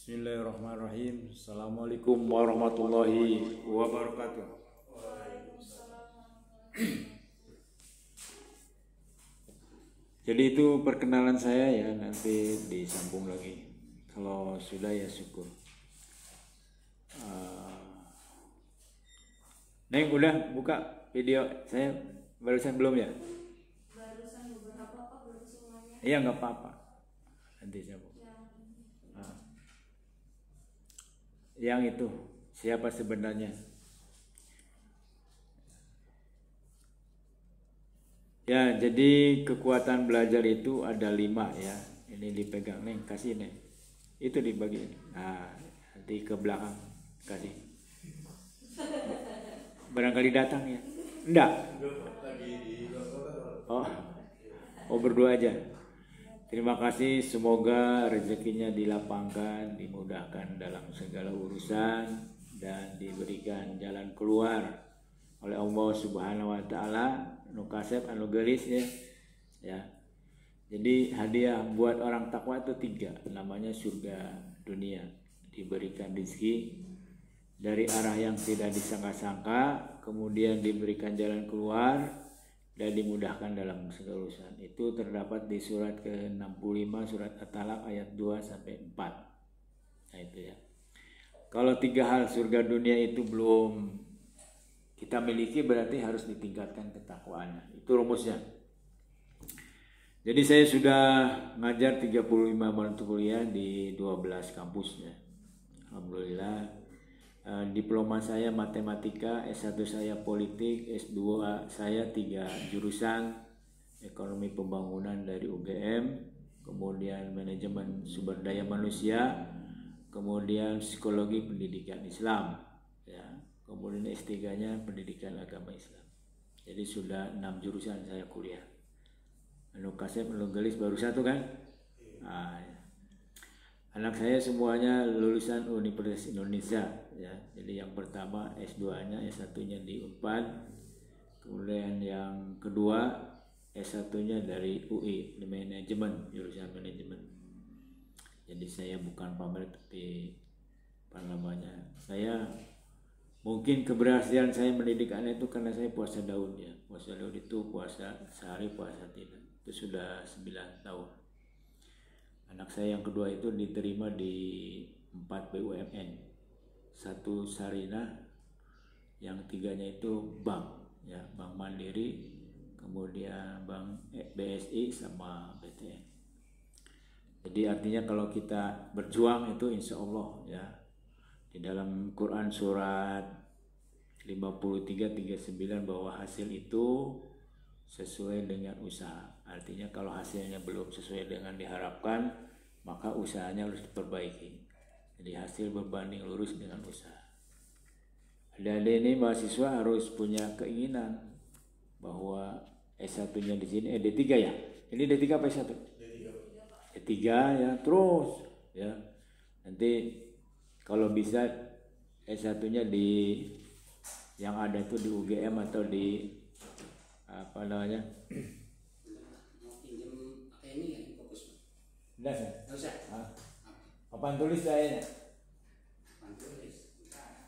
Bismillahirrahmanirrahim. Assalamualaikum warahmatullahi wabarakatuh. Jadi itu perkenalan saya ya, nanti disambung lagi. Kalau sudah ya syukur. Neng udah buka video saya barusan belum ya? Barusan beberapa kok, belum semuanya. Iya nggak apa-apa. Nanti saya buka. Yang itu siapa sebenarnya? Ya, jadi kekuatan belajar itu ada 5 ya. Ini dipegang nih, kasih nih. Itu dibagi. Nah, nanti ke belakang kasih. Barangkali datang ya. Enggak. Oh berdua aja. Terima kasih, semoga rezekinya dilapangkan, dimudahkan dalam segala urusan dan diberikan jalan keluar oleh Allah Subhanahu wa taala. Nu kasep anu geulis ya. Ya. Jadi hadiah buat orang takwa itu 3, namanya surga dunia. Diberikan rezeki dari arah yang tidak disangka-sangka, kemudian diberikan jalan keluar dan dimudahkan dalam segala urusan. Itu terdapat di surat ke-65 surat At-Talaq ayat 2 sampai 4. Nah itu ya. Kalau 3 hal surga dunia itu belum kita miliki, berarti harus ditingkatkan ketakwaannya. Itu rumusnya. Jadi saya sudah ngajar 35 mata kuliah di 12 kampus ya. Alhamdulillah. Diploma saya matematika, S1 saya politik, S2 saya 3 jurusan, ekonomi pembangunan dari UGM, kemudian manajemen sumber daya manusia, kemudian psikologi pendidikan Islam ya. Kemudian S3-nya pendidikan agama Islam. Jadi sudah 6 jurusan saya kuliah. Anu kasep anu gelis baru 1 kan? Nah, ya. Anak saya semuanya lulusan Universitas Indonesia ya. Jadi yang pertama S2-nya, S1-nya di Unpad. Kemudian yang kedua S1-nya dari UI di manajemen, jurusan manajemen. Jadi saya bukan pamer, tapi apa namanya? Saya mungkin keberhasilan saya mendidik anak itu karena saya puasa daun ya. Puasa daun itu puasa sehari, puasa tidak. Itu sudah 9 tahun. Anak saya yang kedua itu diterima di 4 BUMN, 1 Sarinah, yang 3-nya itu bank, ya, Bank Mandiri, kemudian Bank BSI sama BTN. Jadi artinya kalau kita berjuang itu insya Allah ya. Di dalam Quran surat 53:39 bahwa hasil itu sesuai dengan usaha. Artinya kalau hasilnya belum sesuai dengan diharapkan, maka usahanya harus diperbaiki. Jadi hasil berbanding lurus dengan usaha. Dan ini mahasiswa harus punya keinginan bahwa S1-nya di sini, D3 ya. Ini D3 apa S1? D3 ya, terus ya. Nanti kalau bisa S1-nya di yang ada itu di UGM atau di apa namanya? Ini fokus. Enggak sih. Enggak usah. Papan tulis kayaknya. Papan tulis.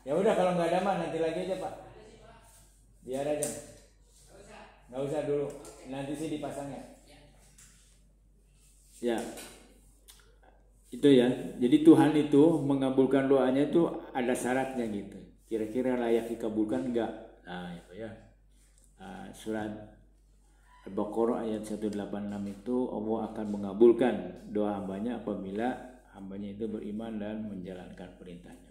Ya udah kalau nggak ada mah nanti lagi aja Pak. Biar aja. Nggak usah dulu. Nanti sih dipasangnya. Ya. Itu ya. Jadi Tuhan itu mengabulkan doanya itu ada syaratnya gitu. Kira-kira layak dikabulkan enggak? Nah itu ya. Surat Al-Baqarah ayat 186 itu Allah akan mengabulkan doa hambanya apabila hambanya itu beriman dan menjalankan perintahnya.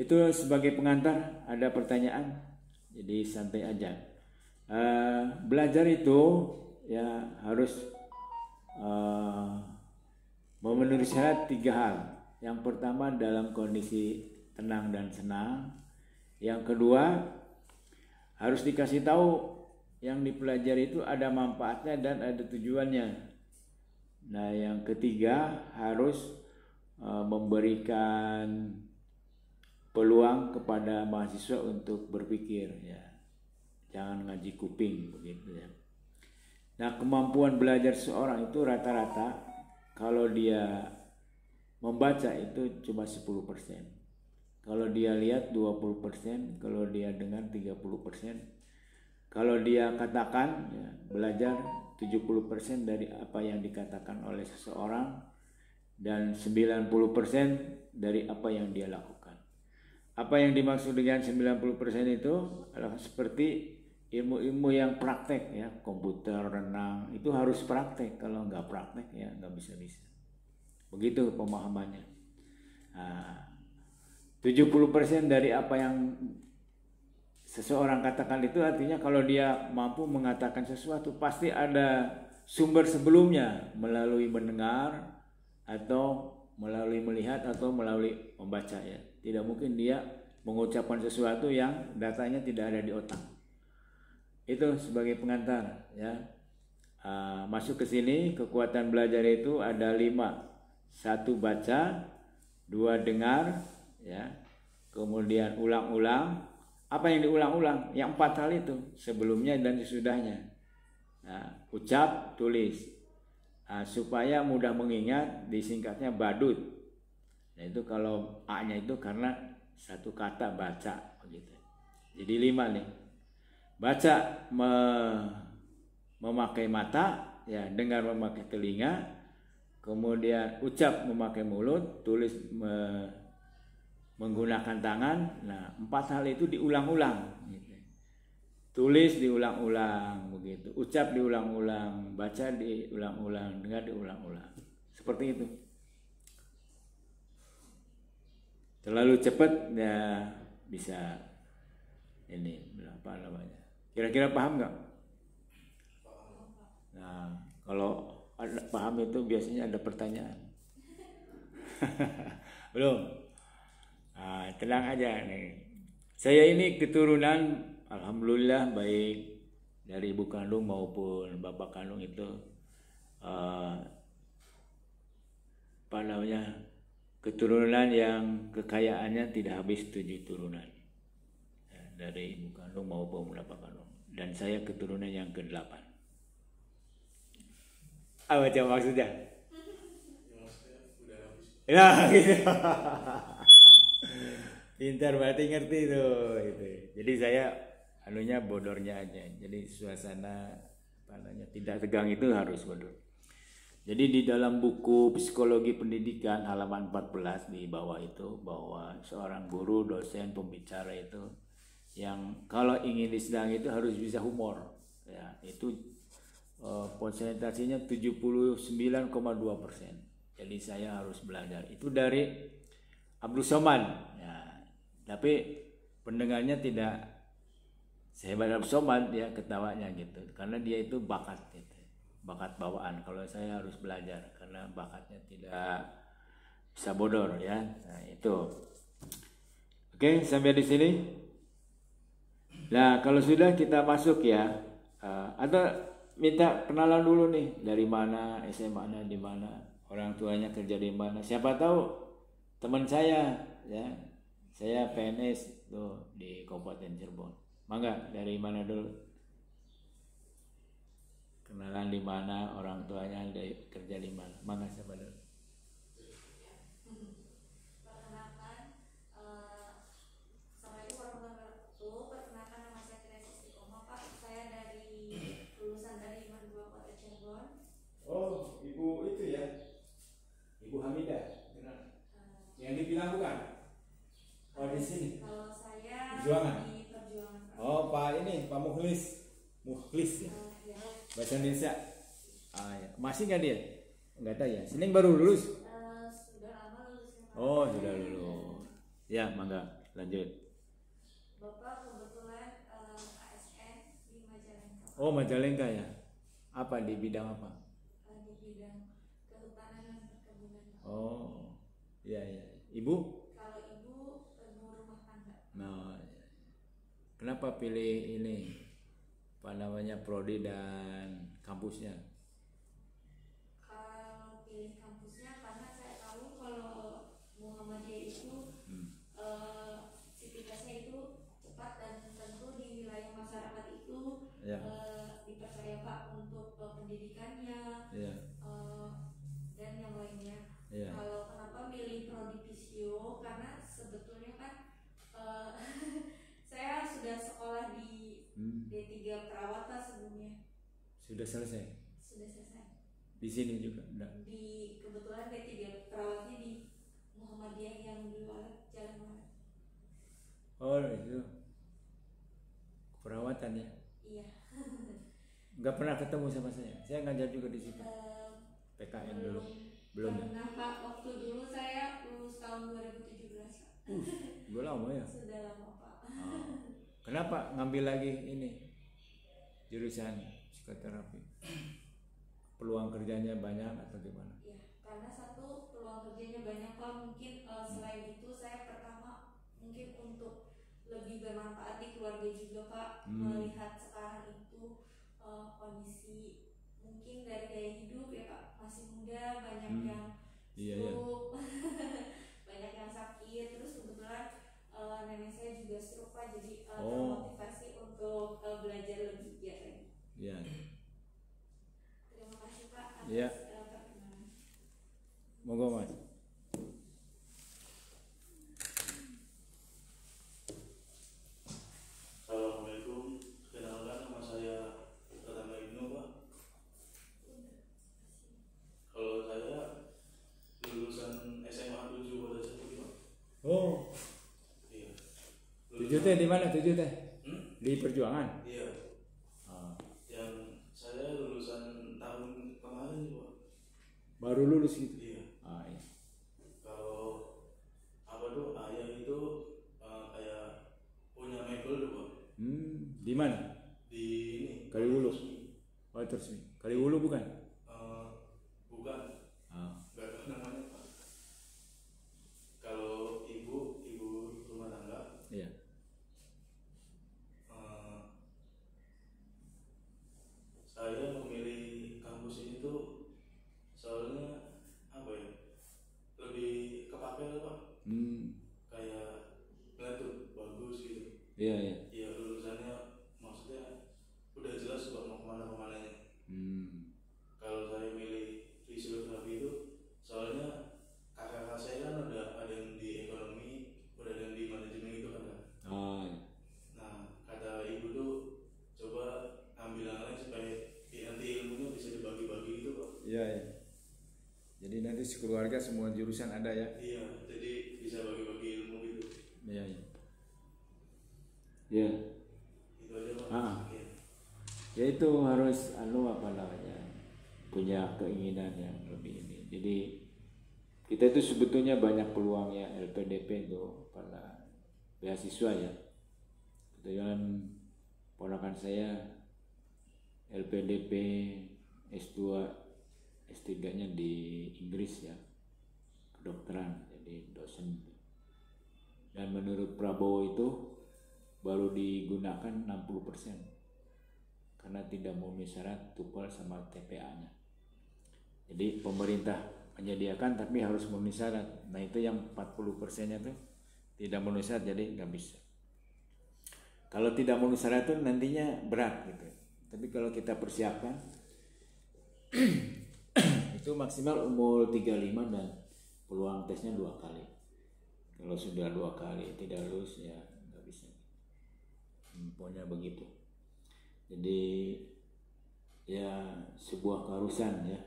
Itu sebagai pengantar. Ada pertanyaan? Jadi santai aja. Belajar itu ya harus memenuhi syarat 3 hal. Yang pertama dalam kondisi tenang dan senang. Yang kedua harus dikasih tahu yang dipelajari itu ada manfaatnya dan ada tujuannya. Nah yang ketiga harus memberikan peluang kepada mahasiswa untuk berpikir ya. Jangan ngaji kuping begitu ya. Nah kemampuan belajar seorang itu rata-rata kalau dia membaca itu cuma 10%. Kalau dia lihat 20%, kalau dia dengar 30%, kalau dia katakan ya, belajar 70% dari apa yang dikatakan oleh seseorang, dan 90% dari apa yang dia lakukan. Apa yang dimaksud dengan 90% itu adalah seperti ilmu-ilmu yang praktek ya, komputer, renang, itu harus praktek. Kalau nggak praktek ya nggak bisa-bisa. Begitu pemahamannya. Nah, 70% dari apa yang seseorang katakan itu artinya kalau dia mampu mengatakan sesuatu pasti ada sumber sebelumnya melalui mendengar atau melalui melihat atau melalui membaca ya. Tidak mungkin dia mengucapkan sesuatu yang datanya tidak ada di otak. Itu sebagai pengantar ya. Masuk ke sini kekuatan belajar itu ada 5. 1 baca, 2 dengar ya. Kemudian ulang-ulang. Apa yang diulang-ulang? Yang 4 hal itu, sebelumnya dan sesudahnya. Nah, ucap, tulis. Supaya mudah mengingat disingkatnya badut. Nah, itu kalau A-nya itu karena satu kata baca begitu. Jadi 5 nih. Baca memakai mata, ya, dengar memakai telinga, kemudian ucap memakai mulut, tulis menggunakan tangan. Nah, 4 hal itu diulang-ulang. Gitu. Tulis diulang-ulang begitu, ucap diulang-ulang, baca diulang-ulang, dengar diulang-ulang. Seperti itu. Terlalu cepat ya bisa ini apa namanya? Kira-kira paham nggak? Nah, kalau ada paham itu biasanya ada pertanyaan. Belum? Nah, tenang aja nih. Saya ini keturunan alhamdulillah baik dari ibu kandung maupun bapak kandung itu apa namanya, keturunan yang kekayaannya tidak habis 7 turunan ya, dari ibu kandung maupun bapak kandung, dan saya keturunan yang ke-8. Apa coba maksudnya? Ya gitu. Pintar berarti ngerti tuh itu. Jadi saya anunya bodornya aja. Jadi suasana tidak tegang itu harus bodor. Jadi di dalam buku Psikologi Pendidikan halaman 14 di bawah itu bahwa seorang guru, dosen, pembicara itu yang kalau ingin disedang itu harus bisa humor. Ya, itu konsentrasinya 79,2%. Jadi saya harus belajar. Itu dari Abdul Somad. Ya, tapi pendengarnya tidak sehebat Abdul Somad, dia ketawanya gitu. Karena dia itu bakat gitu. Bakat bawaan. Kalau saya harus belajar karena bakatnya tidak bisa bodor ya. Nah, itu. Oke, sampai di sini. Nah, kalau sudah kita masuk ya. Atau minta kenalan dulu nih, dari mana, SMA-nya di mana, orang tuanya kerja di mana. Siapa tahu teman saya ya. Saya PNS tuh di Kabupaten Cirebon. Mangga, dari mana dulu? Kenalan di mana, orang tuanya kerja di mana. Mangga, siapa dulu? Perkenalkan, Assalamualaikum warahmatullahi wabarakatuh. Perkenalkan, nama saya Teresa Istiqomah, Pak. Saya dari lulusan dari Iman 2 Kota Cirebon. Oh, ibu itu ya, Ibu Hamidah, yang di Pinang bukan? Oh, di sini. Kalau saya Perjuangan. di Perjuangan, Pak. Oh, Pak ini, Pak Mukhlis ya, Ya. bahasa Indonesia. Ya. Masih nggak dia? Nggak tahu ya. Senin baru lulus. Sudah lama lulusnya, Pak. Oh, sudah lulus. Ya, mangga lanjut. Bapak kebetulan ASN di Majalengka. Oh, Majalengka ya. Apa di bidang apa? Di bidang kehutanan dan perkebunan, Pak. Oh, iya ya. Ibu? Kalau ibu rumah tangga. Nah, kenapa pilih ini? Apa namanya, prodi dan kampusnya? Kalau pilih kampusnya karena saya tahu kalau Muhammadiyah itu sivitasnya itu cepat dan tentu di wilayah masyarakat itu Ya. dipercaya Pak untuk pendidikannya Ya. dan yang lainnya. Ya. Kalau kenapa 3 perawatan sebelumnya. Sudah selesai. Sudah selesai. Di sini juga enggak. Di kebetulan D3 perawatnya di Muhammadiyah yang di Jalan Walet. Oh itu perawatan ya. Iya. Nggak pernah ketemu sama saya ngajar juga di situ. PKN dulu belum ya? Pernah Pak, waktu dulu saya lulus tahun 2017 Pak. Udah lama ya. Sudah lama Pak. Kenapa ngambil lagi ini jurusan psikoterapi? Peluang kerjanya banyak atau gimana? Ya, karena satu peluang kerjanya banyak Pak. Mungkin selain itu saya pertama mungkin untuk lebih bermanfaat di keluarga juga Pak. Melihat sekarang itu kondisi mungkin dari gaya hidup ya Pak, masih muda, banyak yang stroke, banyak yang sakit. Terus kebetulan nenek saya juga stroke Pak, jadi termotivasi untuk belajar lebih giat lagi. Iya. Terima kasih Pak atas perkenalan. Monggo Mas. Assalamualaikum, kenalkan nama saya Pratama Ibnu Pak. Kalau saya lulusan SMA 7 Kota Jati Pak. Oh. Iya. 7 teh di mana 7 teh? Di Perjuangan. Iya. Yang saya lulusan tahun kemarin Pak. Baru lulus gitu. Iya. Iya. Kalau apa tuh ayah itu kayak punya mebel tuh Pak. Di mana? Di ini. Kaliwulu. Oh terus Kaliwulu bukan? Bukan. Nggak tahu namanya Pak. Kalau ibu rumah tangga. Iya. Saya memilih kampus ini tuh soalnya apa ya, lebih kepake lah Pak. Kayak ngeliat bagus gitu. Iya. Iya, lulusannya maksudnya udah jelas Pak mau kemana-kemananya. Kalau saya milih fisioterapi itu soalnya kakak saya kan ada yang di ekonomi, udah ada yang di manajemen gitu kan Kak. Nah, kata ibu tuh coba ambil yang lain supaya nanti ilmunya bisa dibagi-bagi gitu Pak. Iya. Jadi nanti sekeluarga semua jurusan ada ya? Iya, jadi bisa bagi-bagi ilmu gitu. Iya. Iya. Itu aja Pak. Ya itu harus apa namanya, punya keinginan yang lebih ini. Jadi kita itu sebetulnya banyak peluang ya LPDP itu pada beasiswa ya. Kebetulan ponakan saya LPDP S2 S3-nya di Inggris ya, kedokteran, jadi dosen. Dan menurut Prabowo itu baru digunakan 60% karena tidak memenuhi syarat TOEFL sama TPA-nya. Jadi pemerintah menyediakan tapi harus memenuhi syarat. Nah itu yang 40%-nya tuh tidak memenuhi syarat, jadi nggak bisa. Kalau tidak memenuhi syarat itu nantinya berat gitu. Tapi kalau kita persiapkan itu maksimal umur 35 dan peluang tesnya 2 kali. Kalau sudah 2 kali tidak lulus ya nggak bisa. Pokoknya begitu. Jadi ya sebuah keharusan ya,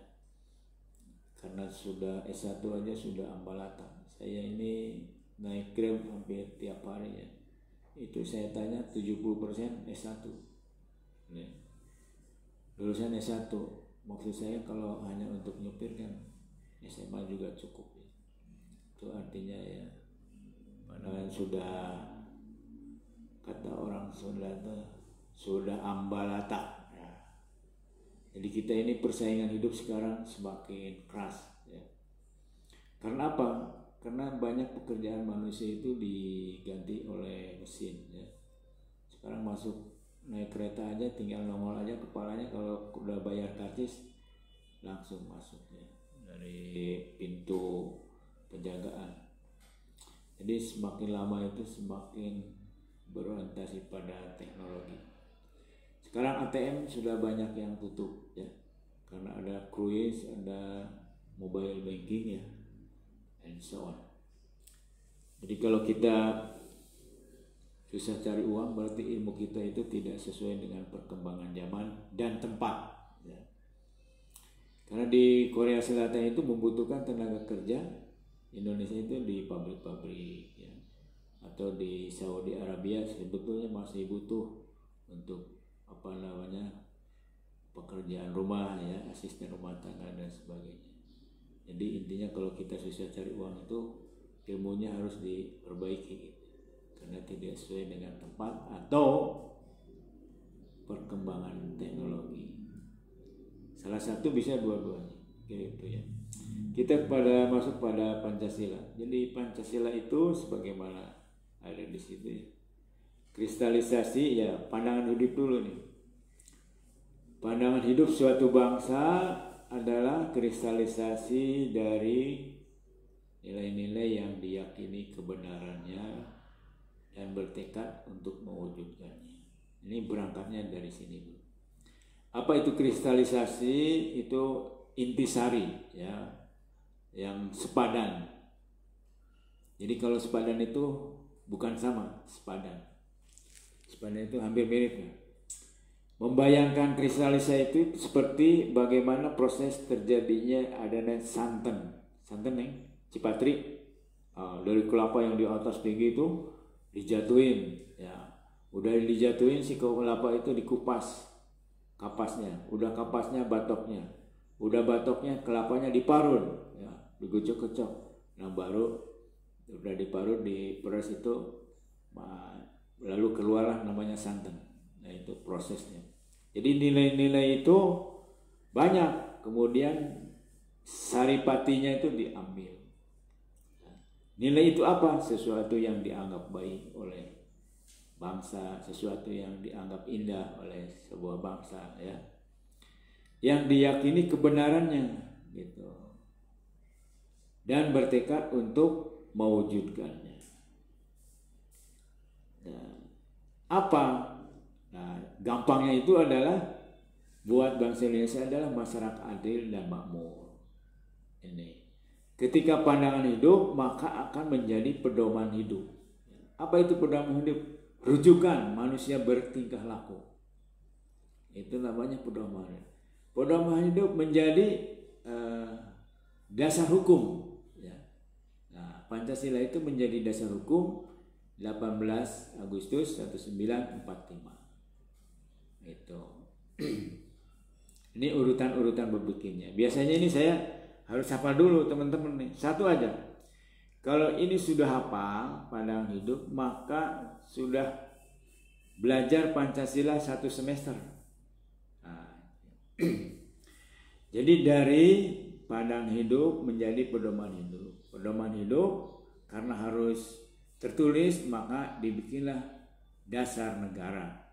karena sudah S1 aja sudah ambalata. Saya ini naik Grab hampir tiap hari ya. Itu saya tanya 70% S1 ya. Lulusan S1. Maksud saya kalau hanya untuk nyupir kan SMA juga cukup ya. Itu artinya ya mana sudah, kata orang Sunda itu sudah ambalata ya. Jadi kita ini persaingan hidup sekarang semakin keras ya. Karena apa? Karena banyak pekerjaan manusia itu diganti oleh mesin ya. Sekarang masuk naik kereta aja tinggal nongol aja kepalanya, kalau udah bayar karcis langsung masuk ya dari pintu penjagaan. Jadi semakin lama itu semakin berorientasi pada teknologi. Sekarang ATM sudah banyak yang tutup ya, karena ada cruise, ada mobile banking ya, and so on. Jadi kalau kita susah cari uang berarti ilmu kita itu tidak sesuai dengan perkembangan zaman dan tempat ya. Karena di Korea Selatan itu membutuhkan tenaga kerja, Indonesia itu di pabrik-pabrik ya. Atau di Saudi Arabia sebetulnya masih butuh untuk pekerjaan rumah ya, asisten rumah tangga dan sebagainya. Jadi intinya kalau kita susah cari uang itu ilmunya harus diperbaiki karena tidak sesuai dengan tempat atau perkembangan teknologi. Salah satu bisa dua-duanya gitu ya. Kita masuk pada Pancasila. Jadi Pancasila itu sebagaimana ada di situ ya. Kristalisasi ya, pandangan hidup dulu nih. Pandangan hidup suatu bangsa adalah kristalisasi dari nilai-nilai yang diyakini kebenarannya dan bertekad untuk mewujudkannya. Ini berangkatnya dari sini. Apa itu kristalisasi? Itu intisari ya, yang sepadan. Jadi kalau sepadan itu bukan sama, sepadan. Sepadan itu hampir mirip ya. Membayangkan kristalisasi itu seperti bagaimana proses terjadinya adanya santan nih, cipatri dari kelapa yang di atas tinggi itu dijatuhin ya, udah dijatuhin si kelapa itu dikupas kapasnya, udah kapasnya batoknya, udah batoknya kelapanya diparut ya, digocok-gocok, nah baru udah diparut diperas itu lalu keluarlah namanya santan. Nah itu prosesnya. Jadi nilai-nilai itu banyak, kemudian saripatinya itu diambil. Nilai itu apa? Sesuatu yang dianggap baik oleh bangsa, sesuatu yang dianggap indah oleh sebuah bangsa ya. Yang diyakini kebenarannya gitu. Dan bertekad untuk mewujudkannya. Nah, apa? Nah, gampangnya itu adalah buat bangsa Indonesia adalah masyarakat adil dan makmur. Ini. Ketika pandangan hidup maka akan menjadi pedoman hidup. Apa itu pedoman hidup? Rujukan manusia bertingkah laku. Itu namanya pedoman. Pedoman hidup menjadi dasar hukum. Ya. Nah, Pancasila itu menjadi dasar hukum 18 Agustus 1945. Itu. Ini urutan-urutan berpikirnya. Biasanya ini saya harus hafal dulu teman-teman nih. Satu aja. Kalau ini sudah hafal pandangan hidup, maka sudah belajar Pancasila 1 semester. Nah, jadi dari pandangan hidup menjadi pedoman hidup. Pedoman hidup karena harus tertulis maka dibikinlah dasar negara.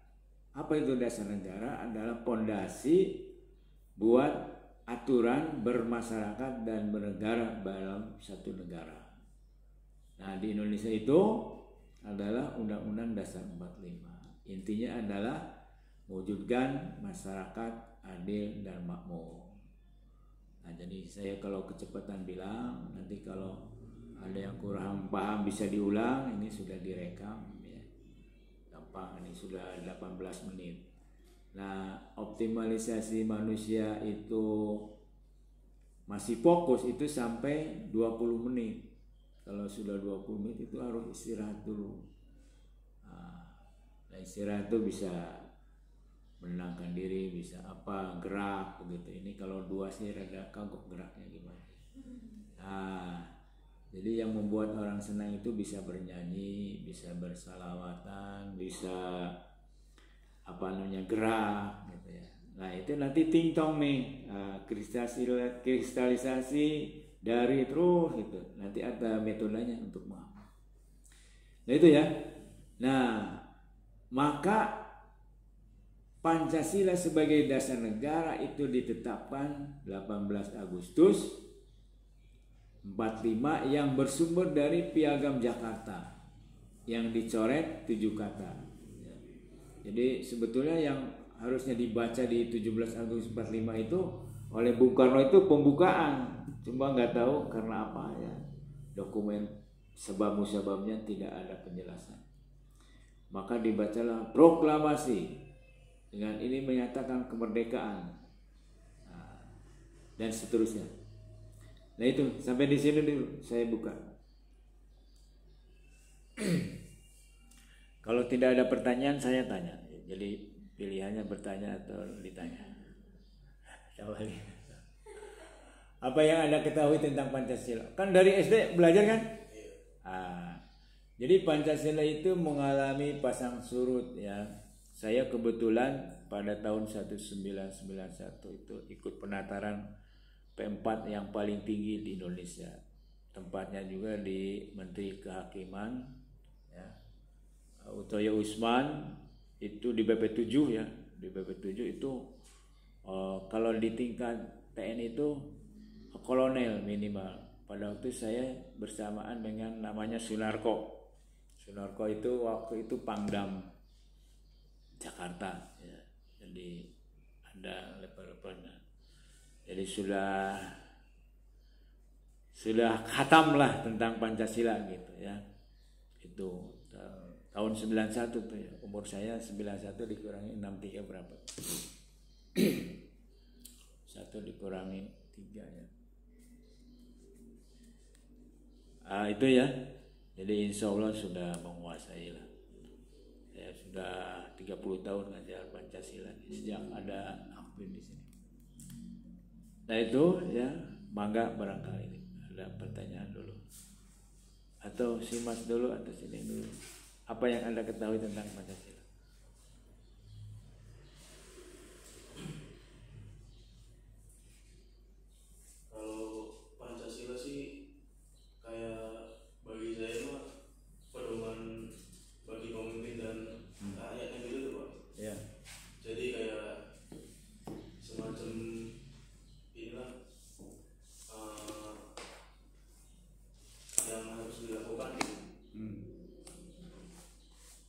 Apa itu dasar negara? Adalah pondasi buat aturan bermasyarakat dan bernegara dalam satu negara. Nah di Indonesia itu adalah Undang-Undang Dasar 45. Intinya adalah mewujudkan masyarakat adil dan makmur. Nah jadi saya kalau kecepatan bilang, nanti kalau ada yang kurang paham bisa diulang, ini sudah direkam. Ini sudah 18 menit. Nah, optimalisasi manusia itu masih fokus itu sampai 20 menit. Kalau sudah 20 menit itu harus istirahat dulu. Nah, istirahat itu bisa menenangkan diri, bisa apa, gerak begitu. Ini kalau 2 sih rada kagok geraknya gimana. Nah, jadi yang membuat orang senang itu bisa bernyanyi, bisa bersalawatan, bisa gerak gitu ya. Nah itu nanti tingtong nih kristalisasi dari terus gitu. Nanti ada metodenya untuk memahami. Nah itu ya. Nah maka Pancasila sebagai dasar negara itu ditetapkan 18 Agustus 45 yang bersumber dari Piagam Jakarta yang dicoret 7 kata. Jadi sebetulnya yang harusnya dibaca di 17 Agustus 45 itu oleh Bung Karno itu pembukaan, cuma nggak tahu karena apa ya, dokumen sebab-musababnya tidak ada penjelasan. maka dibacalah proklamasi. Dengan ini menyatakan kemerdekaan. Nah, dan seterusnya. Nah itu sampai di sini dulu saya buka. Kalau tidak ada pertanyaan saya tanya. Jadi pilihannya bertanya atau ditanya. Apa yang Anda ketahui tentang Pancasila? Kan dari SD belajar kan? Jadi Pancasila itu mengalami pasang surut ya. Saya kebetulan pada tahun 1991 itu ikut penataran P4 yang paling tinggi di Indonesia. Tempatnya juga di Menteri Kehakiman ya. Utoyo Usman itu di BP7 ya. Di BP7 itu kalau di tingkat TNI itu kolonel minimal. Pada waktu saya bersamaan dengan namanya Sunarko. Sunarko itu waktu itu Pangdam Jakarta ya. Jadi ada level-levelnya. Jadi sudah khatam lah tentang Pancasila gitu ya. Itu tahun 91 tuh ya. Umur saya 91 dikurangi 63 berapa? 1 dikurangi 3 ya. Itu ya. Jadi insya Allah sudah menguasai lah. Saya sudah 30 tahun ngajar Pancasila sejak ada aktif di sini. Nah itu ya, mangga barangkali ada pertanyaan dulu. Atau si Mas dulu atau sini dulu. Apa yang Anda ketahui tentang Pancasila? Kalau Pancasila sih kayak bagi saya mah pedoman bagi pemimpin dan rakyatnya gitu tuh Pak. Ya. Jadi kayak semacam inilah yang harus dilakukan gitu.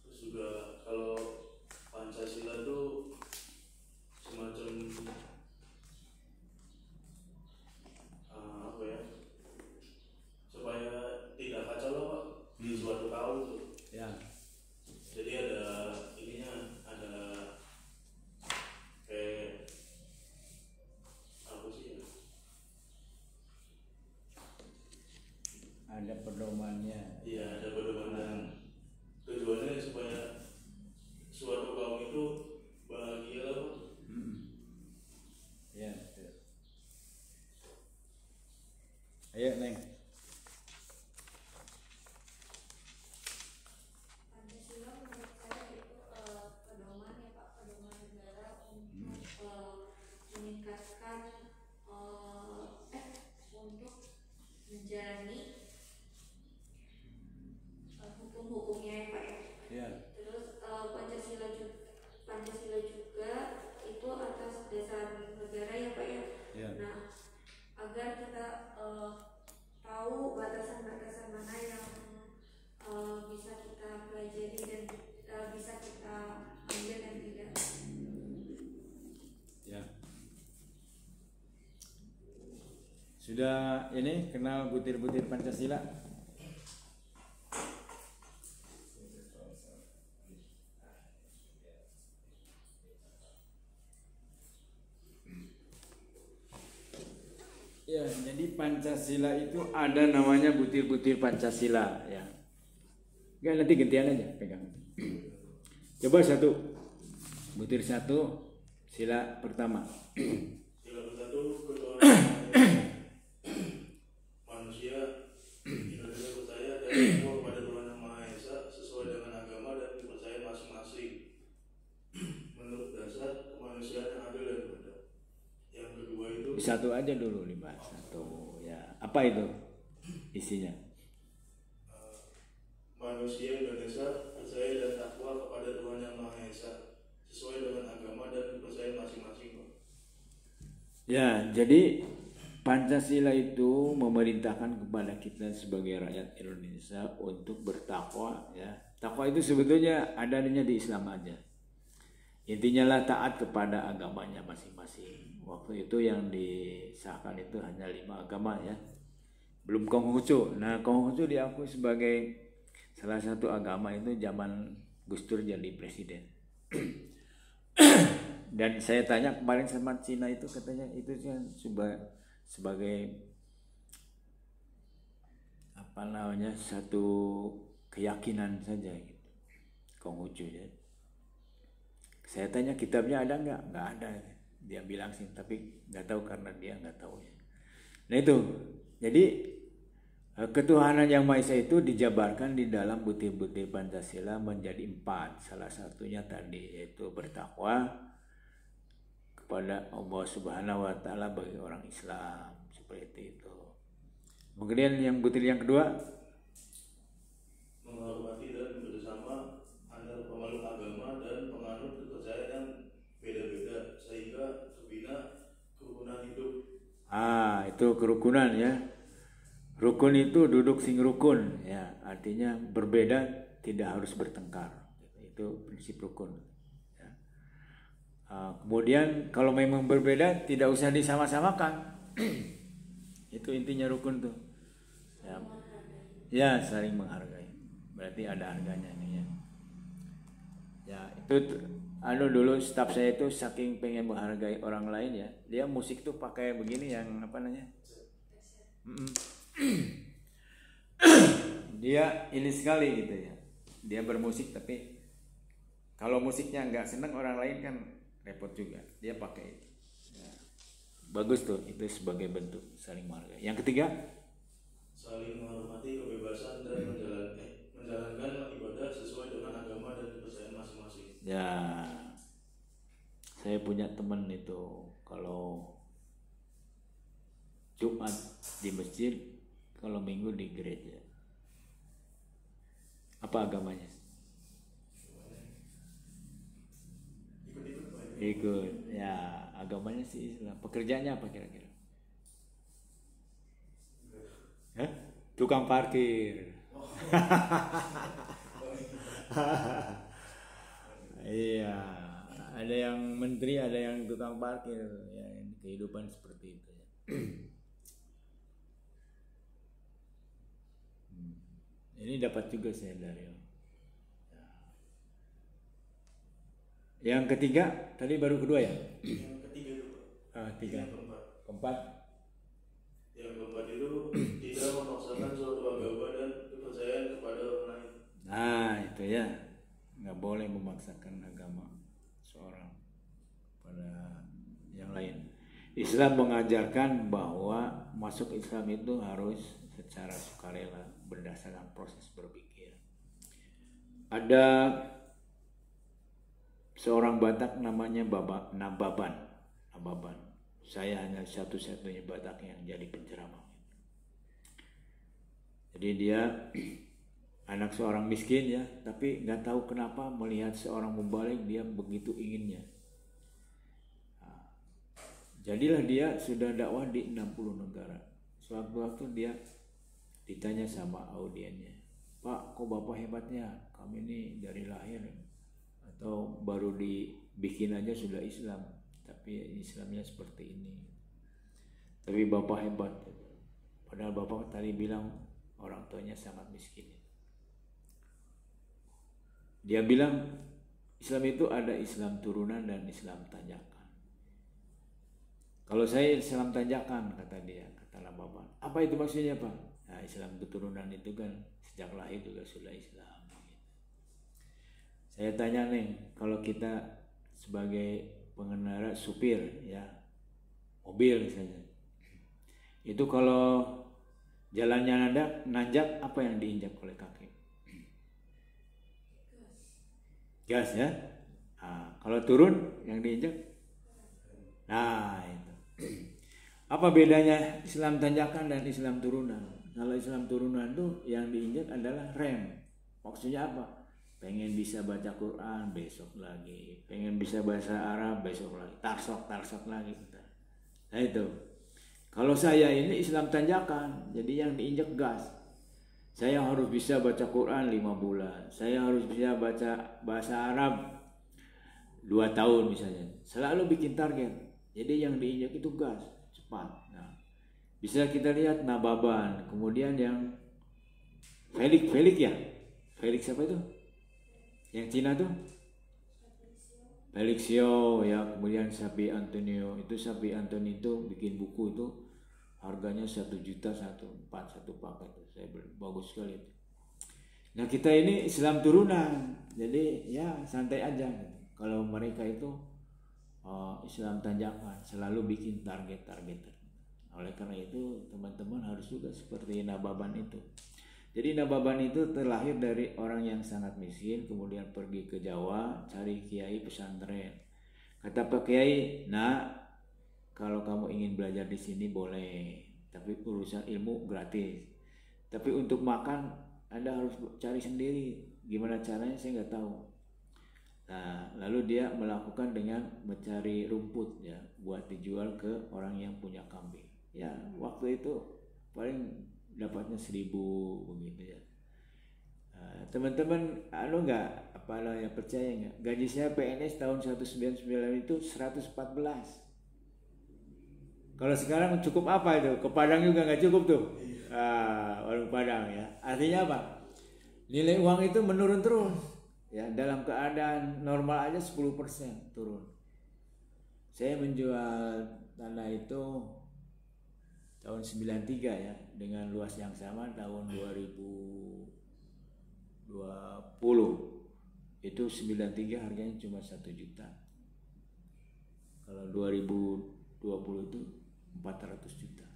Terus juga kalau Pancasila tuh semacam apa ya, supaya tidak kacau lah Pak di suatu tahun tuh. Ya. Jadi ada ininya, ada kayak apa sih ya? Ada pedomannya. Iya, ada pedoman. Tujuannya supaya suatu kaum itu bahagia lah Pak. Ya. Ayo Neng. Pancasila menurut saya itu pedoman ya Pak, pedoman negara untuk meningkatkan untuk menjalani hukum-hukumnya ya Pak ya. Ya. Terus Pancasila juga itu atas dasar negara ya Pak ya. Ya. Nah, agar kita tahu batasan-batasan mana yang bisa kita pelajari dan bisa kita ambil dan tidak. Ya. Sudah ini kenal butir-butir Pancasila? Ya, jadi Pancasila itu ada namanya butir-butir Pancasila ya. Enggak, nanti gantian aja pegang. Coba satu. Butir satu, sila pertama. Sila satu, ketua manusia Indonesia percaya dan semua kepada Tuhan Yang Maha Esa sesuai dengan agama dan kepercayaan masing-masing menurut dasar kemanusiaan yang adil dan beradab. Yang kedua itu Satu aja dulu dibahas satu ya. Apa itu isinya? manusia Indonesia percaya dan takwa kepada Tuhan Yang Maha Esa sesuai dengan agama dan kepercayaan masing-masing. Ya, jadi Pancasila itu memerintahkan kepada kita sebagai rakyat Indonesia untuk bertakwa ya. Takwa itu sebetulnya adanya di Islam aja. Intinya lah taat kepada agamanya masing-masing. Waktu itu yang disahkan itu hanya 5 agama ya. Belum Konghucu. Nah, Konghucu diakui sebagai salah satu agama itu zaman Gus Dur jadi presiden. Dan saya tanya kemarin sama Cina itu, katanya itu kan sebagai apa namanya, satu keyakinan saja gitu, Konghucu ya. Saya tanya kitabnya ada nggak ada, dia bilang sih, tapi nggak tahu karena dia nggak tahu ya. Nah itu, jadi ketuhanan yang Maha Esa itu dijabarkan di dalam butir-butir Pancasila menjadi 4. Salah satunya tadi yaitu bertakwa kepada Allah Subhanahu wa Ta'ala bagi orang Islam, seperti itu. Kemudian yang butir yang kedua, menghormati dan bersama antar pemeluk agama dan penganut kepercayaan yang beda-beda sehingga terbina kerukunan hidup. Itu kerukunan ya. Rukun itu duduk sing rukun ya, artinya berbeda tidak harus bertengkar. Itu prinsip rukun ya. Kemudian kalau memang berbeda tidak usah disama-samakan. Itu intinya rukun tuh ya, saling menghargai, berarti ada harganya nih ya. Ya itu dulu staf saya itu saking pengen menghargai orang lain ya, dia musik tuh pakai begini yang apa namanya, dia ini sekali gitu ya, dia bermusik tapi kalau musiknya nggak seneng orang lain kan repot juga, dia pakai itu ya. Bagus tuh, itu sebagai bentuk saling menghargai. Yang ketiga, saling menghormati kebebasan dan menjalankan ibadah sesuai dengan agama dan kepercayaan masing-masing. Ya, saya punya teman itu kalau Jumat di masjid, kalau Minggu di gereja. Apa agamanya? Ikut. Ya, agamanya sih Islam. Pekerjaannya apa kira-kira? Tukang parkir. Iya, ada yang menteri, ada yang tukang parkir, ya, kehidupan seperti itu ya. Ini dapat juga saya dari yang ketiga, tadi baru kedua ya? Yang ketiga itu Pak. Tiga. Keempat. Yang keempat itu tidak memaksakan suatu agama dan kepercayaan kepada orang lain. Nah itu ya, nggak boleh memaksakan agama seorang pada yang lain. Islam mengajarkan bahwa masuk Islam itu harus secara sukarela berdasarkan proses berpikir. Ada seorang Batak namanya Nababan. Saya hanya satu-satunya Batak yang jadi penceramah. Jadi dia anak seorang miskin ya, tapi nggak tahu kenapa melihat seorang mubalik dia begitu inginnya. Jadilah dia sudah dakwah di 60 negara. Suatu-waktu dia ditanya sama audiennya, Pak, kok Bapak hebatnya? Kami ini dari lahir atau baru dibikin aja sudah Islam, tapi Islamnya seperti ini. Tapi Bapak hebat. Padahal Bapak tadi bilang orang tuanya sangat miskin. Dia bilang Islam itu ada Islam turunan dan Islam tanjakan. Kalau saya Islam tanjakan, kata dia, kata Nababan. Apa itu maksudnya Pak? Nah, Islam keturunan itu kan sejak lahir juga sudah Islam. Saya tanya nih, kalau kita sebagai pengendara supir ya, mobil misalnya, itu kalau jalannya nanjak apa yang diinjak oleh kaki? Gas ya. Nah, kalau turun yang diinjak, nah itu. Apa bedanya Islam tanjakan dan Islam turunan? Kalau Islam turunan tuh yang diinjak adalah rem. Maksudnya apa? Pengen bisa baca Quran besok lagi, pengen bisa bahasa Arab besok lagi, tarsok lagi. Nah itu. Kalau saya ini Islam tanjakan, jadi yang diinjak gas. Saya harus bisa baca Quran 5 bulan. Saya harus bisa baca bahasa Arab 2 tahun misalnya. Selalu bikin target. Jadi yang diinjak itu gas, cepat. Nah, bisa kita lihat Nababan, kemudian yang Felix ya. Felix siapa itu? Yang Cina tuh Felixio ya, kemudian sapi Antonio. Itu sapi Antonio itu bikin buku itu harganya 1 juta satu paket. Saya bagus sekali itu. Nah kita ini Islam turunan, jadi ya santai aja gitu. Kalau mereka itu Islam tanjakan, selalu bikin target. Oleh karena itu teman-teman harus juga seperti Nababan itu. Jadi Nababan itu terlahir dari orang yang sangat miskin, kemudian pergi ke Jawa cari kiai pesantren. Kata Pak Kiai, nah kalau kamu ingin belajar di sini boleh, tapi urusan ilmu gratis. Tapi untuk makan Anda harus cari sendiri. Gimana caranya saya nggak tahu. Nah, lalu dia melakukan dengan mencari rumput ya, buat dijual ke orang yang punya kambing. Ya, waktu itu paling dapatnya 1.000 begitu ya. Teman-teman nggak percaya nggak, gaji saya PNS tahun 1999 itu 114. Kalau sekarang cukup apa itu? Ke Padang juga nggak cukup tuh. Warung Padang ya. Artinya apa? Nilai uang itu menurun terus ya, dalam keadaan normal aja 10% turun. Saya menjual tanah itu tahun 93 ya, dengan luas yang sama tahun 2020. Itu 93 harganya cuma 1 juta. Kalau 2020 itu 400 juta.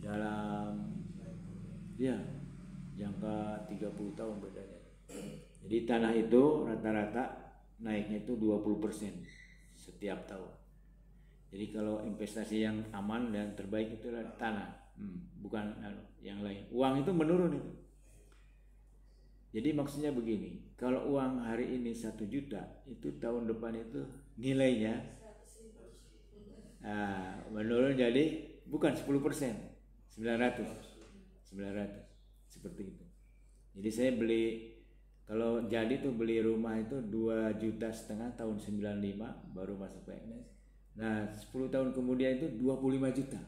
Dalam ya jangka 30 tahun bedanya. Jadi tanah itu rata-rata naiknya itu 20% setiap tahun. Jadi kalau investasi yang aman dan terbaik itu adalah tanah, bukan yang lain. Uang itu menurun itu. Jadi maksudnya begini, kalau uang hari ini 1 juta, itu tahun depan itu nilainya menurun jadi bukan 10%, 900 seperti itu. Jadi saya beli, kalau jadi tuh beli rumah itu 2,5 juta tahun 95 baru masuk PNS. Nah 10 tahun kemudian itu 25 juta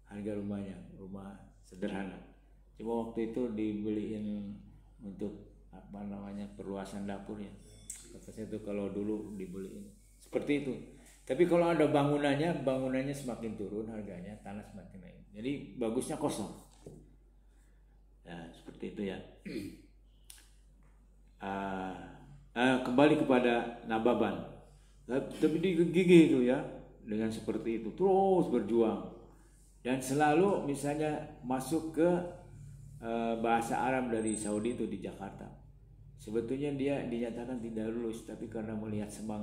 harga rumahnya, rumah sederhana. Cuma waktu itu dibeliin untuk perluasan dapur ya. Kata saya tuh kalau dulu dibeliin seperti itu. Tapi kalau ada bangunannya semakin turun harganya, tanah semakin naik. Jadi bagusnya kosong. Ya seperti itu ya. Kembali kepada Nababan. Tapi digigih itu ya, dengan seperti itu terus berjuang dan selalu misalnya masuk ke bahasa Arab dari Saudi itu di Jakarta. Sebetulnya dia dinyatakan tidak lulus, tapi karena melihat semangat